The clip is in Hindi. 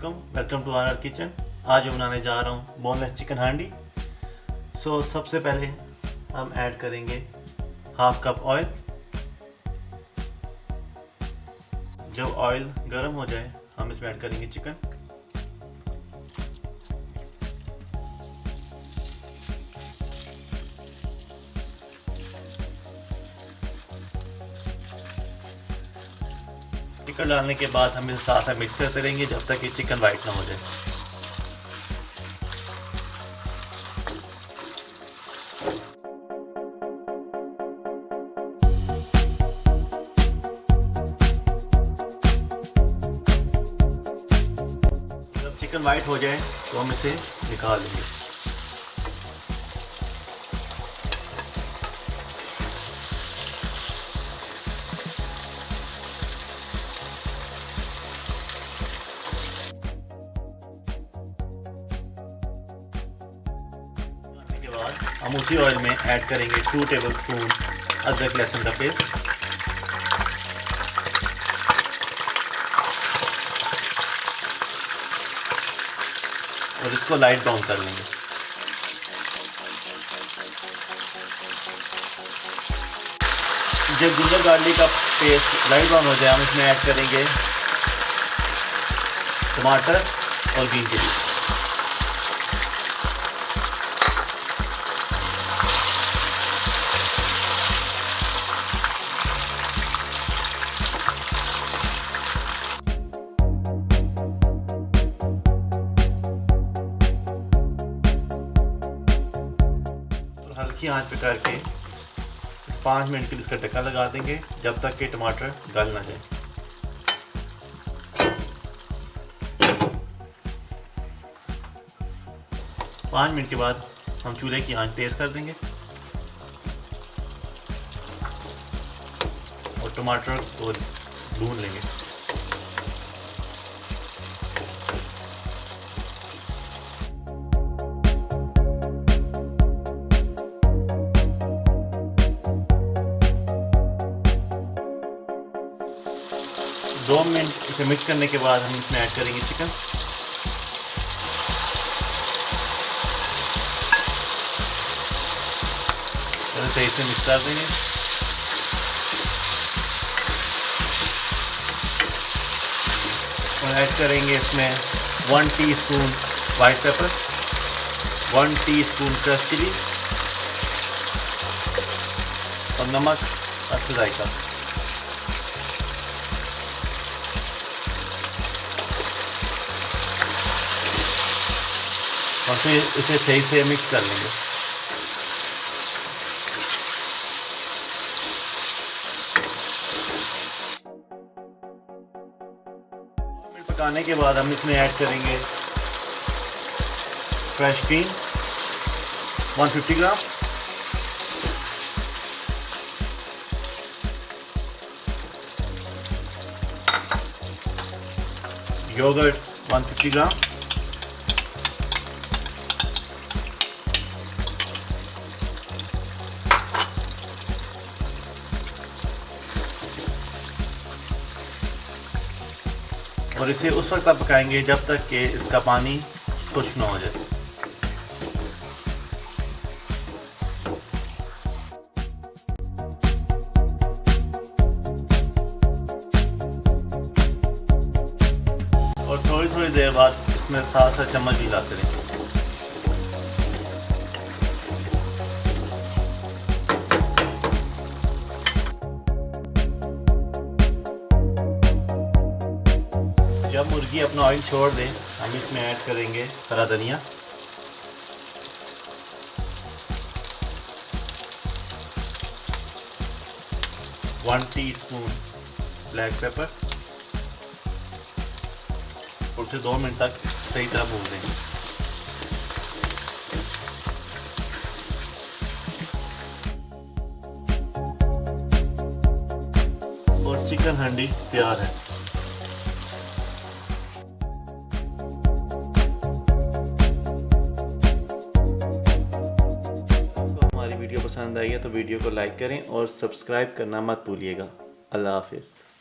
वालेकुम, वेलकम टू आवर किचन। आज मैं बनाने जा रहा हूँ बोनलेस चिकन हांडी। सबसे पहले हम ऐड करेंगे हाफ कप ऑयल। जब ऑयल गर्म हो जाए हम इसमें ऐड करेंगे चिकन। चिकन डालने के बाद हम इसे साथ साथ मिक्स करते रहेंगे जब तक कि चिकन वाइट ना हो जाए। जब चिकन वाइट हो जाए तो हम इसे निकाल लेंगे। बाद हम उसी ऑयल में ऐड करेंगे 2 टेबलस्पून अदरक लहसुन का पेस्ट। और इसको लाइट ब्राउन कर लेंगे। जब जिंजर गार्लिक का पेस्ट लाइट ब्राउन हो जाए हम इसमें ऐड करेंगे टमाटर और ग्रीन चिली। हल्की आंच पे करके 5 मिनट के लिए इसका ढक्कन लगा देंगे जब तक कि टमाटर गल ना जाए। पाँच मिनट के बाद हम चूल्हे की आंच तेज कर देंगे और टमाटर को भून लेंगे। दो मिनट इसे मिक्स करने के बाद हम इसमें ऐड करेंगे चिकन। सही से मिक्स कर देंगे। और ऐड करेंगे इसमें 1 teaspoon white pepper, 1 teaspoon crush chilli और नमक और जायका। और फिर इसे सही से मिक्स कर लेंगे। पकाने के बाद हम इसमें ऐड करेंगे फ्रेश क्रीम 150 ग्राम, योगर्ट 150 ग्राम, और इसे उस वक्त तक पकाएंगे जब तक कि इसका पानी खुश्क ना हो जाए। और थोड़ी थोड़ी देर बाद इसमें साथ साथ चम्मच भी हिलाते रहें। जब मुर्गी अपना ऑयल छोड़ दे हम इसमें ऐड करेंगे हरा धनिया, वन टीस्पून ब्लैक पेपर और उसे 2 मिनट तक सही तरह भून देंगे। और चिकन हांडी तैयार है। वीडियो पसंद आई है तो वीडियो को लाइक करें और सब्सक्राइब करना मत भूलिएगा। अल्लाह हाफिज़।